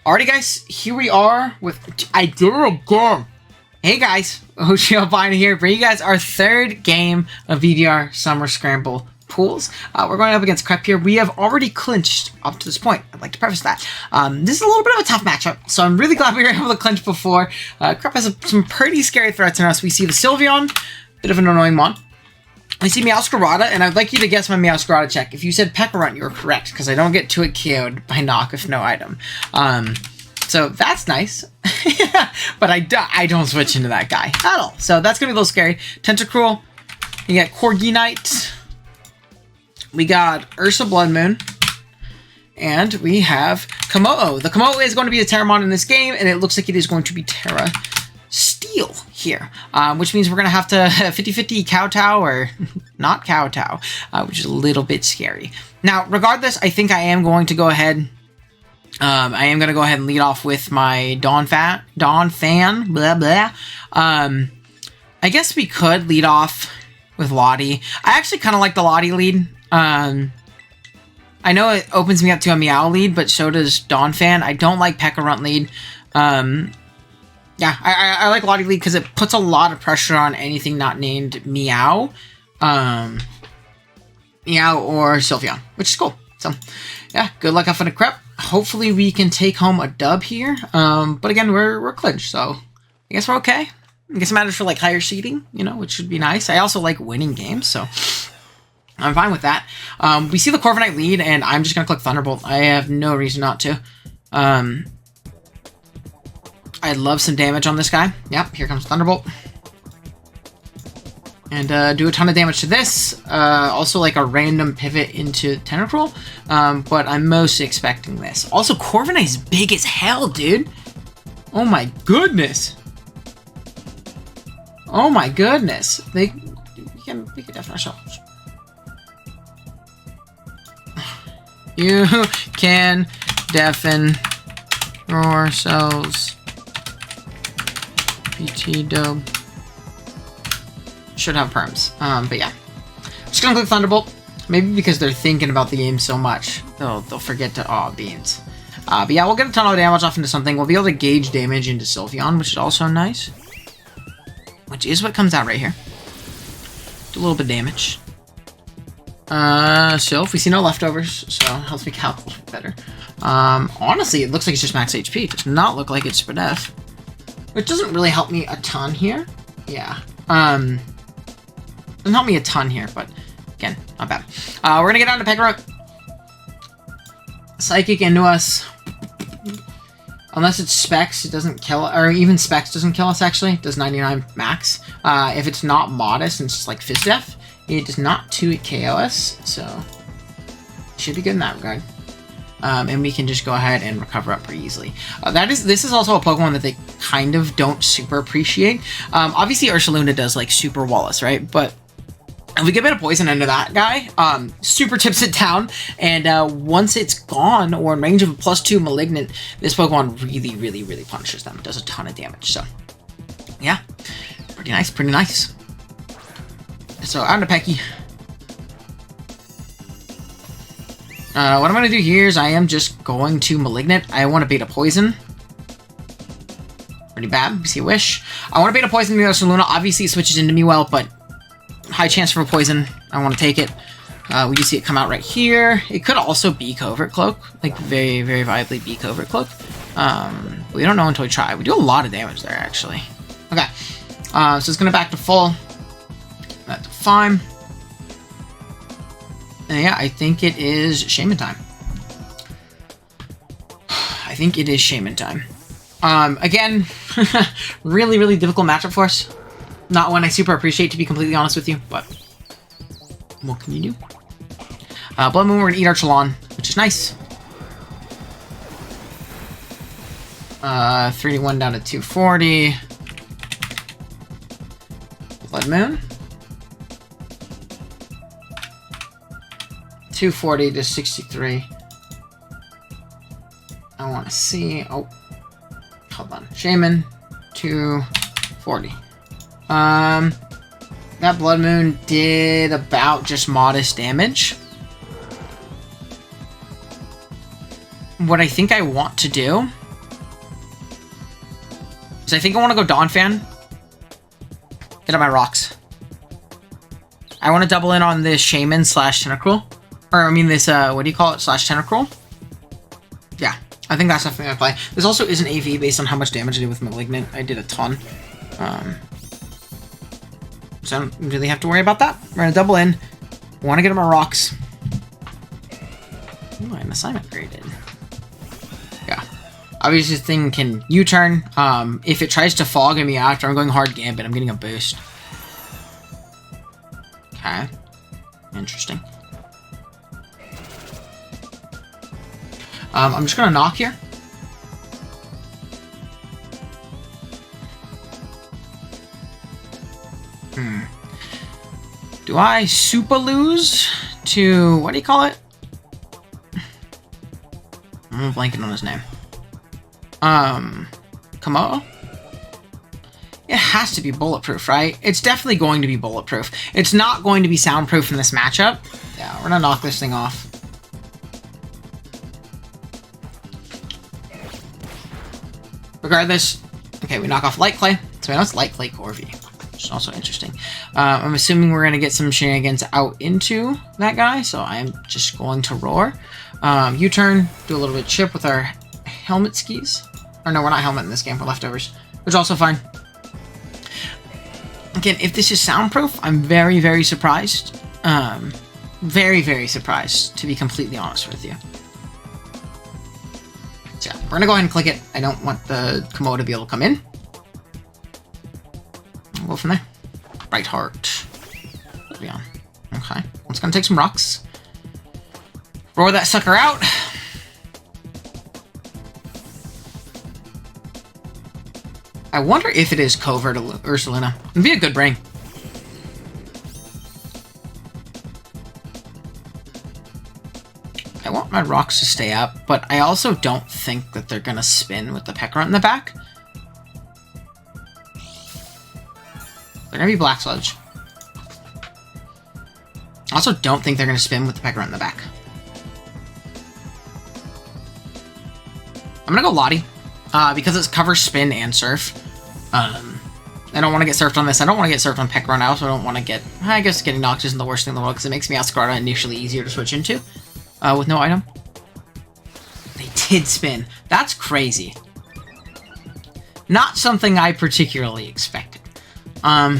Alrighty, guys, here we are with... I did it again! Hey guys, OGalbina here, bringing you guys our third game of VDR Summer Scramble pools. We're going up against Crep here. We have already clinched up to this point. I'd like to preface that. This is a little bit of a tough matchup, so I'm really glad we were able to clinch before. Crep has some pretty scary threats in us. We see the Sylveon, bit of an annoying one. I see Meowscarada, and I'd like you to guess my Meowscarada check. If you said Pekka you were correct, because I don't get to it KO'd by knock if no item. So that's nice. But I don't switch into that guy at all. So that's going to be a little scary. Tentacruel. You got Corginite. We got Ursa Blood Moon. And we have Komodo. The Komodo is going to be a Terramon in this game, and it looks like it is going to be Terra Steel here, which means we're going to have to 50-50 kowtow or not kowtow, which is a little bit scary. Now, regardless, I think I am going to go ahead. And lead off with my Dawn Fan, blah, blah. I guess we could lead off with Lottie. I actually kind of like the Lottie lead. I know it opens me up to a Meow lead, but so does Dawn Fan. I don't like Pekka lead. Yeah, I like Lottie lead because it puts a lot of pressure on anything not named Meow. Meow or Sylveon, which is cool. So, yeah, good luck off on a Crep. Hopefully we can take home a dub here. But again, we're clinched, so I guess we're okay. I guess it matters for like higher seeding, you know, which would be nice. I also like winning games, so I'm fine with that. We see the Corviknight lead, and I'm just gonna click Thunderbolt. I have no reason not to. I'd love some damage on this guy. Yep, here comes Thunderbolt. And do a ton of damage to this. Also like a random pivot into Tentacruel. But I'm mostly expecting this. Also, Corviknight's big as hell, dude. Oh my goodness. Oh my goodness. We can deafen ourselves. You can deafen yourselves. PT dub. Should have perms. But yeah. Just gonna click Thunderbolt. Maybe because they're thinking about the game so much. They'll forget to... Aw, beans. But yeah, we'll get a ton of damage off into something. We'll be able to gauge damage into Sylveon, which is also nice. Which is what comes out right here. Do a little bit of damage. Sylph, we see no leftovers, so helps me count a little bit better. Honestly, it looks like it's just max HP. It does not look like it's Spadef. Which doesn't really help me a ton here. Yeah. Doesn't help me a ton here, but again, not bad. We're gonna get on to Pekka. Psychic into us. Unless it's Specs, it doesn't kill, or even Specs doesn't kill us, actually. It does 99 max. If it's not Modest and it's just like Fizdef, it does not 2 KO us, so should be good in that regard. And we can just go ahead and recover up pretty easily. This is also a Pokemon that they kind of don't super appreciate. Obviously Ursaluna does like super Wallace, right? But if we get a bit of poison into that guy, super tips it down, and once it's gone or in range of a +2 Malignant, this Pokemon really, really, really punishes them. Does a ton of damage. So yeah, pretty nice, pretty nice. So on to Pecky. What I'm going to do here is I am just going to Malignant. I want to beta Poison. Pretty bad. We see a Wish. I want to beta Poison Meowscarada. Obviously it switches into Mewell, but high chance for a Poison. I want to take it. We do see it come out right here. It could also be Covert Cloak. Like, very, very viably be Covert Cloak. We don't know until we try. We do a lot of damage there, actually. Okay. So it's going to back to full. That's fine. And yeah, I think it is Shaman time. I think it is Shaman time. Again, really, really difficult matchup for us. Not one I super appreciate, to be completely honest with you, but what can you do? Blood Moon, we're gonna eat our Chalon, which is nice. 3-1 down to 240. Blood Moon. 240 to 63. I want to see... Oh. Hold on. Shaman. 240. That Blood Moon did about just modest damage. What I think I want to do So I think I want to go Dawn Fan. Get up my rocks. I want to double in on this Shaman slash Tentacruel. Or, I mean, this, what do you call it? Slash Tentacruel? Yeah, I think that's something I play. This also is an AV based on how much damage I did with Malignant. I did a ton. So I don't really have to worry about that. We're going to double in. Want to get up my rocks. Ooh, an assignment graded. Yeah. Obviously, this thing can U-turn. If it tries to fog me after I'm going hard Gambit, I'm getting a boost. Okay. Interesting. I'm just gonna knock here. Do I super lose to, what do you call it? I'm blanking on his name. Komodo? It has to be bulletproof, right? It's definitely going to be bulletproof. It's not going to be soundproof in this matchup. Yeah, we're gonna knock this thing off. Regardless, okay, we knock off Light Clay. So I know it's Light Clay Corvi, which is also interesting. I'm assuming we're gonna get some shenanigans out into that guy, so I'm just going to roar. U-turn, do a little bit of chip with our helmet skis. Or no, we're not helmet in this game, we're leftovers, which is also fine. Again, if this is soundproof, I'm very, very surprised. Very, very surprised, to be completely honest with you. So yeah, we're gonna go ahead and click it. I don't want the Komodo to be able to come in. We'll go from there. Right heart. Leon. Okay. It's gonna take some rocks. Roar that sucker out. I wonder if it is Covert or Ursulina. It'd be a good brain. I want my rocks to stay up, but I also don't think that they're gonna spin with the Peckrunt in the back. They're gonna be Black Sludge. I also don't think they're gonna spin with the Peckrunt in the back. I'm gonna go Lottie, because it's cover, spin, and surf. I don't want to get surfed on this. I don't want to get surfed on Peckrunt. I also don't want to get... I guess getting knocked isn't the worst thing in the world, because it makes Meowscarada initially easier to switch into. With no item. They did spin. That's crazy. Not something I particularly expected. Dang.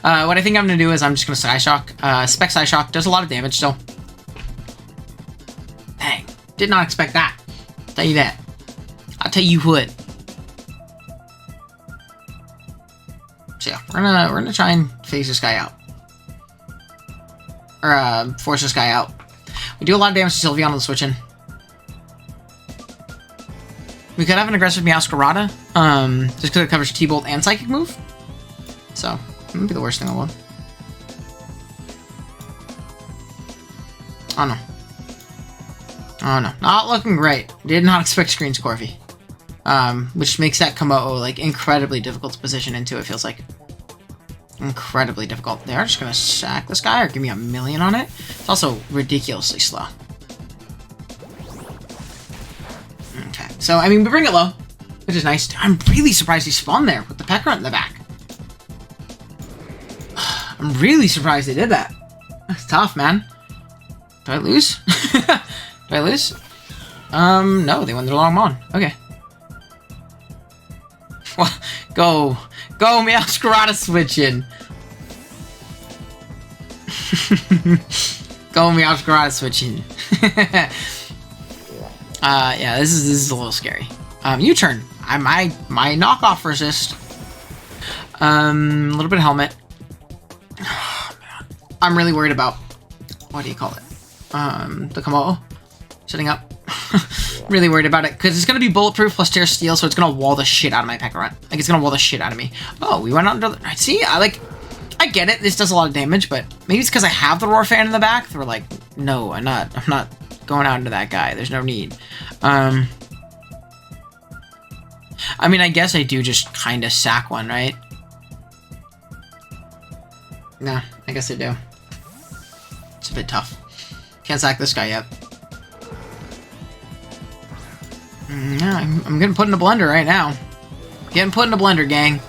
What I think I'm going to do is I'm just going to Psyshock. Spec Psyshock does a lot of damage still. Dang. Did not expect that. I'll tell you that. I'll tell you what. So yeah, we're gonna try and phase this guy out. Or force this guy out. We do a lot of damage to Sylveon on the switch in. We could have an aggressive Meowscarada, just because it covers T-Bolt and Psychic move. So, it wouldn't be the worst thing in the world. Oh no. Oh no. Not looking great. Did not expect Screen Scorpy. Which makes that Komodo, like, incredibly difficult to position into, it feels like. Incredibly difficult. They are just gonna sack this guy or give me a million on it. It's also ridiculously slow. Okay, so, I mean, we bring it low, which is nice. I'm really surprised he spawned there with the Peckrunt in the back. I'm really surprised they did that. That's tough, man. Do I lose? Do I lose? No, they won their long mon. Okay. Well, go Meowscarada switching. Go Meowscarada switching. Yeah, this is a little scary. U-turn. My knockoff resist. A little bit of helmet. Oh, man. I'm really worried about, what do you call it? The Komodo setting up. Really worried about it, because it's going to be bulletproof plus Terra Steel, so it's going to wall the shit out of my Peckrunt. Like, it's going to wall the shit out of me. Oh, we went under the... See, I get it, this does a lot of damage, but maybe it's because I have the Roar Fan in the back. They're like, no, I'm not going out into that guy. There's no need. I mean, I guess I do just kind of sack one, right? Nah, I guess I do. It's a bit tough. Can't sack this guy yet. Yeah, I'm getting put in a blender right now. Getting put in a blender, gang.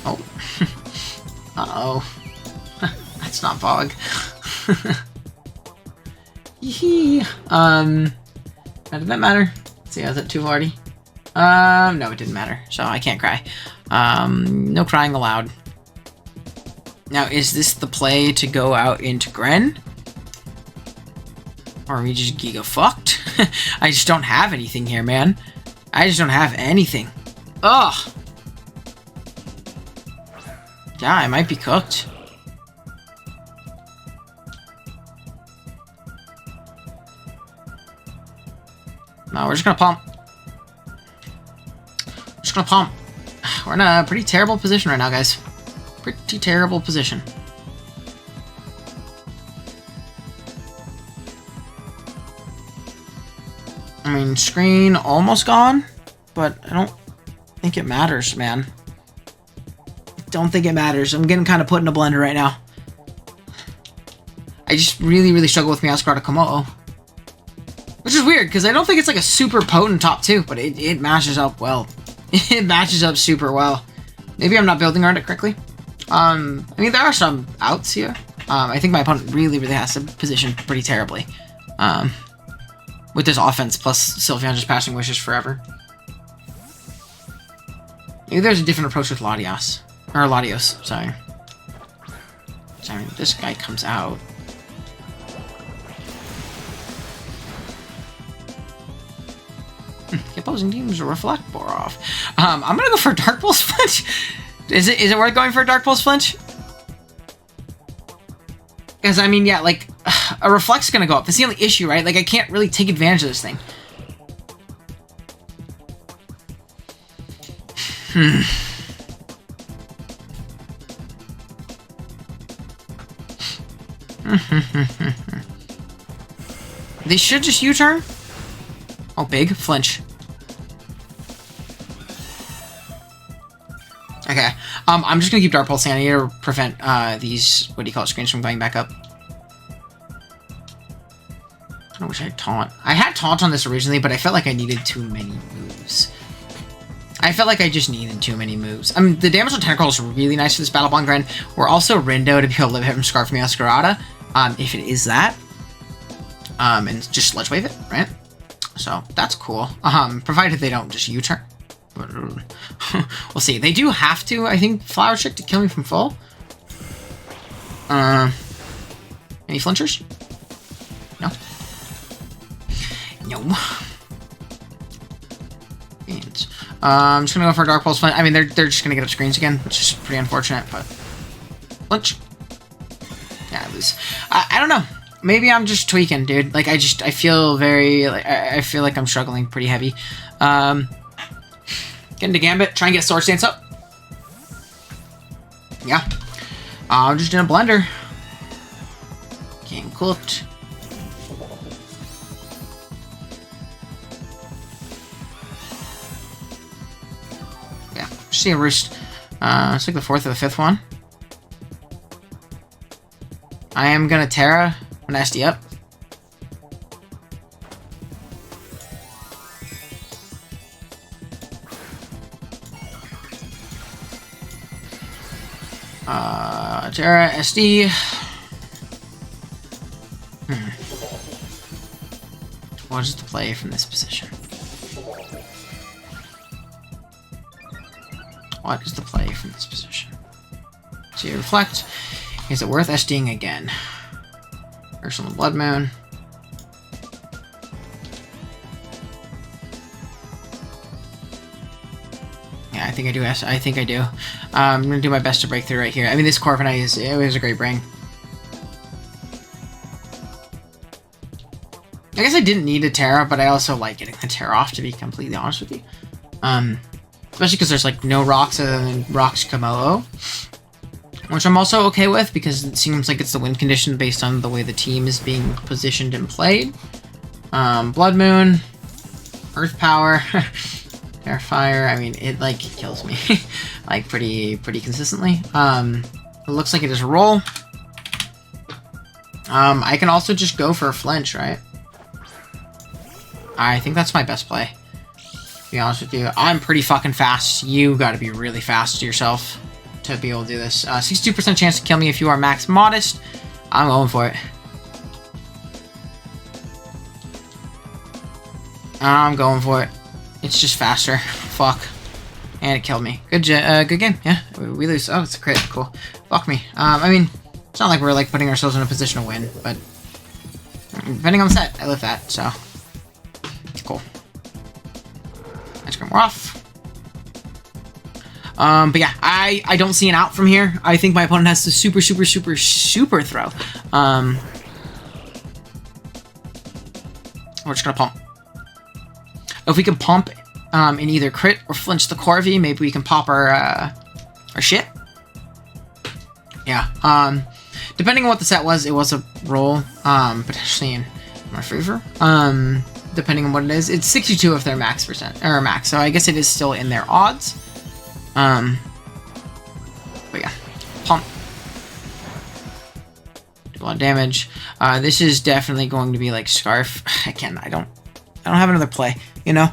Oh. Uh-oh. That's not Bog. Yee. How did that matter? Let's see, I was at 240. No, it didn't matter, so I can't cry. No crying allowed. Now, is this the play to go out into Gren? Or are we just giga fucked? I just don't have anything here, man. I just don't have anything. Ugh. Yeah, I might be cooked. No, we're just gonna pump. We're just gonna pump. We're in a pretty terrible position right now, guys. Pretty terrible position. I mean, screen almost gone, but I don't think it matters, man. Don't think it matters. I'm getting kind of put in a blender right now. I just really, really struggle with Meowscarada Komodo. Which is weird, because I don't think it's like a super potent top 2, but it matches up well. It matches up super well. Maybe I'm not building around it correctly. I mean, there are some outs here. I think my opponent really, really has to position pretty terribly. With this offense, plus Sylveon just passing wishes forever. Maybe there's a different approach with Latios. Or Latios, sorry. So, I mean, this guy comes out. The opposing team's Reflect bore off. I'm gonna go for Dark Pulse Flinch. Is it worth going for a Dark Pulse Flinch? Because, I mean, yeah, like, a Reflect's gonna go up. That's the only issue, right? Like, I can't really take advantage of this thing. They should just U-turn. Oh, big flinch. Okay. I'm just gonna keep Dark Pulse. I need to prevent these, what do you call it, screens from going back up. I wish I had Taunt. I had Taunt on this originally, but I felt like I needed too many moves. I felt like I just needed too many moves. I mean, the damage on Tentacle is really nice for this Battle Bond Gren. We're also Rindo to be able to live hit from Scarf Meowscarada, if it is that. And just Sludge Wave it, right? So, that's cool. Provided they don't just U-turn. We'll see. They do have to, I think, Flower Trick to kill me from full. Any flinchers? No. No. And, I'm just gonna go for a Dark Pulse Flinch. I mean, they're just gonna get up screens again, which is pretty unfortunate, but... Flinch. Yeah, I lose. I don't know. Maybe I'm just tweaking, dude. Like, I feel very... Like, I feel like I'm struggling pretty heavy. Get into Gambit. Try and get Sword Stance up. Yeah. I'm just in a blender. Getting cooked. Yeah. Just see a Roost. It's like the 4th or the 5th one. I am gonna Terra when SD up. Terra, SD. What is the play from this position? What is the play from this position? So you Reflect. Is it worth SDing again? Ursula Blood Moon. Yeah, I think I do. I think I do. I'm gonna do my best to break through right here. I mean, this Corviknight is a great bring. I guess I didn't need a Terra, but I also like getting the Terra off, to be completely honest with you. Especially because there's like no rocks other than Rocks Komodo, which I'm also okay with because it seems like it's the win condition based on the way the team is being positioned and played. Blood Moon, Earth Power. Air Fire, I mean, it, like, kills me, like, pretty consistently. It looks like it is a roll. I can also just go for a flinch, right? I think that's my best play. To be honest with you, I'm pretty fucking fast. You gotta be really fast yourself to be able to do this. 62% chance to kill me if you are max modest. I'm going for it. I'm going for it. It's just faster. Fuck. And it killed me. Good game. Yeah, we lose. Oh, it's a crit. Cool. Fuck me. I mean, it's not like we're like putting ourselves in a position to win, but depending on the set, I live that, so cool. Ice cream, we're off. But yeah, I don't see an out from here. I think my opponent has to super throw. We're just gonna pump. If we can pump and either crit or flinch the Corvi, maybe we can pop our shit. Yeah. Depending on what the set was, it was a roll. Potentially in my favor. Depending on what it is, it's 62 if they're max percent or max. So I guess it is still in their odds. But yeah, pump. Do a lot of damage. This is definitely going to be like Scarf. Again, I don't have another play. You know,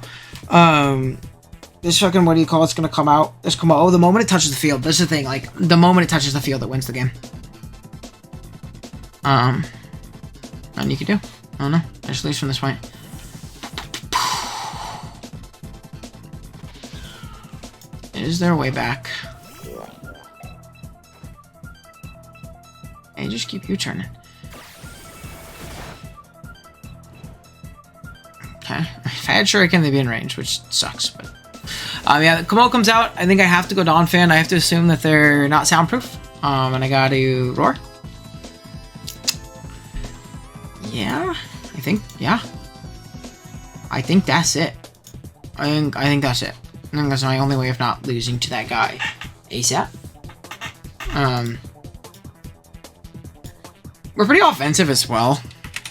this fucking, what do you call it's gonna come out. This come out. Oh, the moment it touches the field. That's the thing. Like the moment it touches the field, it wins the game. Nothing you can do. I don't know. I just lose from this point. Is there a way back? Hey, just keep you turning. Okay. If I had Shuriken, they'd be in range, which sucks, but... yeah, Kamo comes out. I think I have to go Dawn Fan. I have to assume that they're not soundproof. And I gotta roar. Yeah, I think that's it. I think that's it. I think that's my only way of not losing to that guy ASAP. We're pretty offensive as well.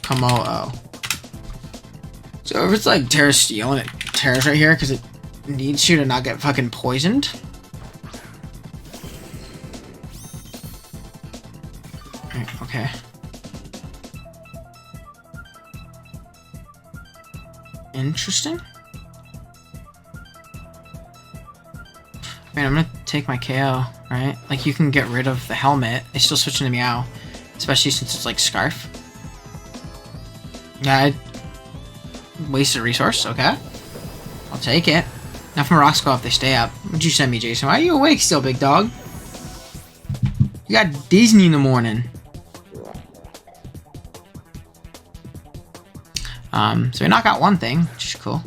Komodo. So if it's like Terra Steel and it tears right here because it needs you to not get fucking poisoned. Okay. Interesting. I mean, I'm gonna take my KO, right? Like, you can get rid of the helmet. It's still switching to Meow. Especially since it's, like, Scarf. Yeah, I wasted a resource. Okay. I'll take it. Now from Roxco if they stay up. What'd you send me, Jason? Why are you awake still, big dog? You got Disney in the morning. So we knock out one thing, which is cool.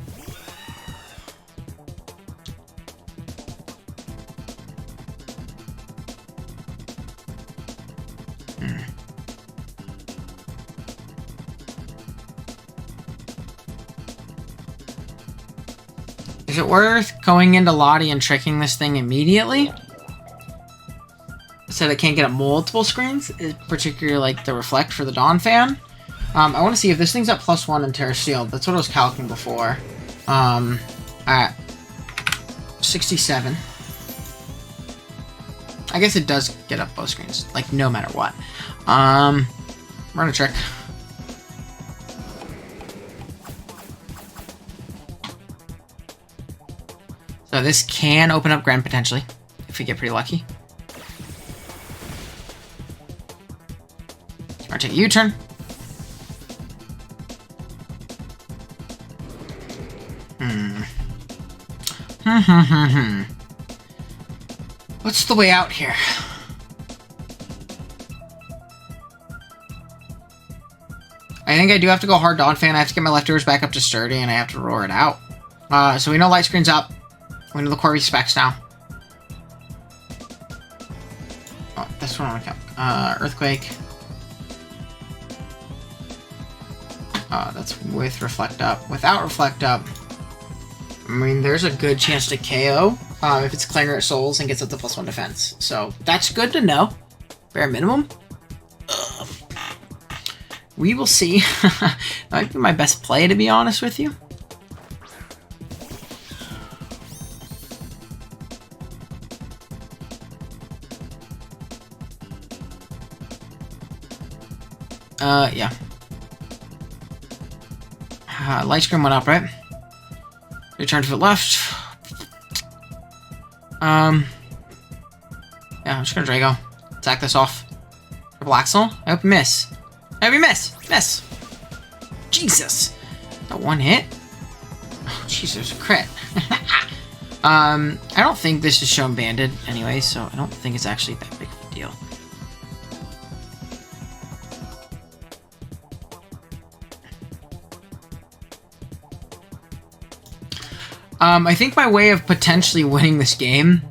Is it worth going into Lottie and tricking this thing immediately? So that it can't get up multiple screens? Particularly like the Reflect for the Dawn Fan? I want to see if this thing's at +1 in Terra Steel. That's what I was calculating before. At 67. I guess it does get up both screens, like no matter what. Run a trick. So this can open up Grand potentially, if we get pretty lucky. Or take a U-turn. What's the way out here? I think I do have to go hard Dawn Fan. I have to get my leftovers back up to sturdy, and I have to roar it out. So we know light screen's up. We know the Corvi specs now. Oh, that's what I want to count. Earthquake. That's with Reflect Up. Without Reflect Up, I mean, there's a good chance to KO if it's Clangor at Souls and gets up to +1 defense. So that's good to know. Bare minimum. We will see. That might be my best play, to be honest with you. Yeah. Light screen went up, right? Return to the left. Yeah, I'm just gonna Drago. Attack this off. Triple Axel. I hope you miss. I hope you miss. Miss. Jesus. That one hit? Oh, Jesus, crit. I don't think this is shown banded anyway, so I don't think it's actually that big of a deal. I think my way of potentially winning this game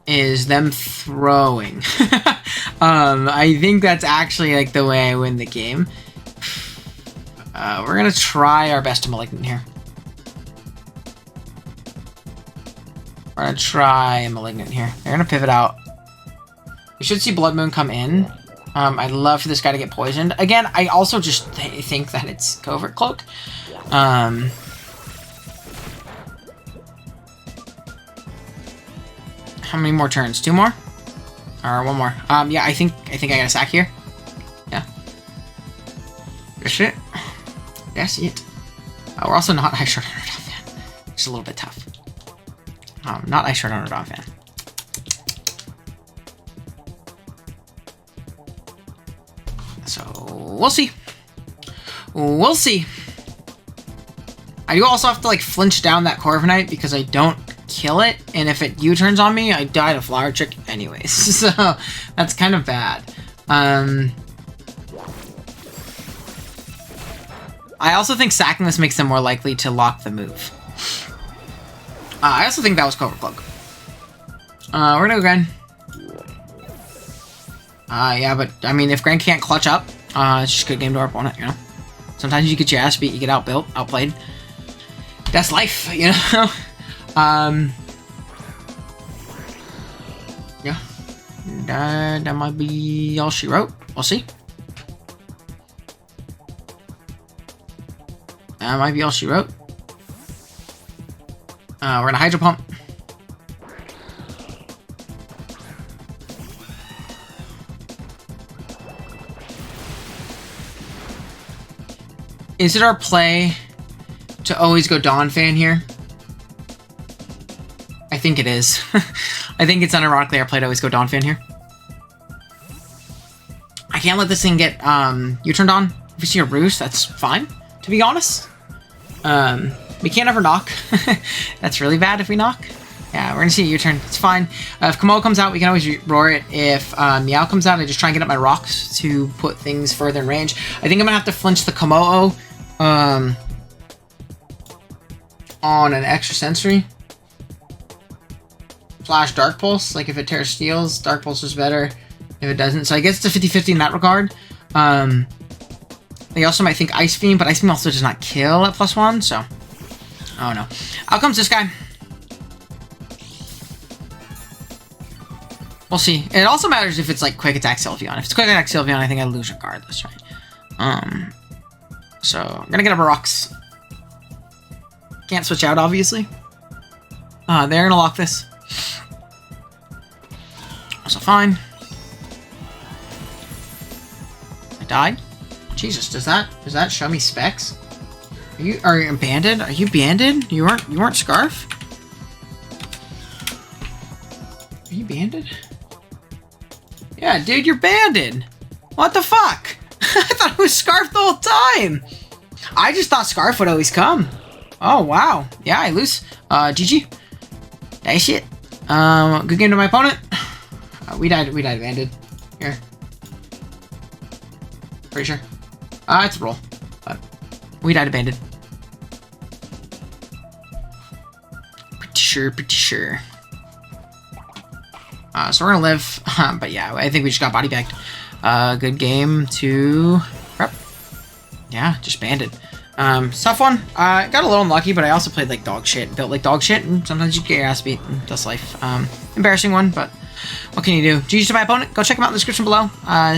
is them throwing. I think that's actually like the way I win the game. We're gonna try our best to Malignant here. We're gonna try a Malignant here. They're gonna pivot out. We should see Blood Moon come in. I'd love for this guy to get poisoned. Again, I also just think that it's Covert Cloak. How many more turns? 2 more? Or 1 more? Yeah, I think I got a sack here. Yeah. That's it. That's it. We're also not Ice Shard Underdog fan. It's a little bit tough. Not Ice Shard Underdog fan. So, we'll see. We'll see. I do also have to, like, flinch down that Corviknight because I don't kill it, and if it U-turns on me, I die to Flower Trick anyways. So, that's kind of bad. I also think sacking this makes them more likely to lock the move. I also think that was Covert Cloak. We're gonna go Gren. Yeah, but, I mean, if Gren can't clutch up, it's just a good game to our opponent, you know? Sometimes you get your ass beat, you get outbuilt, outplayed. That's life, you know? Yeah. That might be all she wrote. We'll see. That might be all she wrote. We're gonna Hydro Pump. Is it our play to always go Dawn Fan here? I think it is. I think it's unironically our play to always go Dawn Fan here. I can't let this thing get U-turned on. If we see a Roost, that's fine, to be honest. We can't ever knock. That's really bad if we knock. Yeah, we're gonna see a U-turn. It's fine. If Komodo comes out, we can always roar it. If Meow comes out, I just try and get up my rocks to put things further in range. I think I'm gonna have to flinch the Komodo on an extra sensory. Flash Dark Pulse. Like if it tears steals, Dark Pulse is better. If it doesn't, so I guess it's a 50-50 in that regard. They also might think Ice Beam, but Ice Beam also does not kill at +1, so oh no. Out comes this guy. We'll see. It also matters if it's like Quick Attack Sylveon. If it's Quick Attack Sylveon, I think I lose regardless, right? So I'm gonna get up a rocks. Can't switch out, obviously. They're gonna lock this. Also fine. I died. Jesus, does that show me specs? Are you banded? Are you banded? You weren't Scarf? Are you banded? Yeah, dude, you're banded. What the fuck? I thought it was Scarf the whole time. I just thought Scarf would always come. Oh wow. Yeah, I lose. GG. That shit. Good game to my opponent. We died banded. Here. Pretty sure. It's a roll. But we died banded. Pretty sure. So we're gonna live. But yeah, I think we just got body bagged. Good game to prep. Yeah, just banded. Tough one. Got a little unlucky, but I also played like dog shit, built like dog shit, and sometimes you get your ass beat, and that's life. Embarrassing one, but what can you do? GG to my opponent. Go check him out in the description below.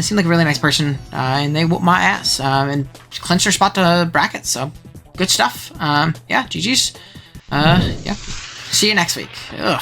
Seemed like a really nice person, and they whooped my ass, and clinched their spot to brackets, so good stuff. Yeah, GG's. Yeah. See you next week. Ugh.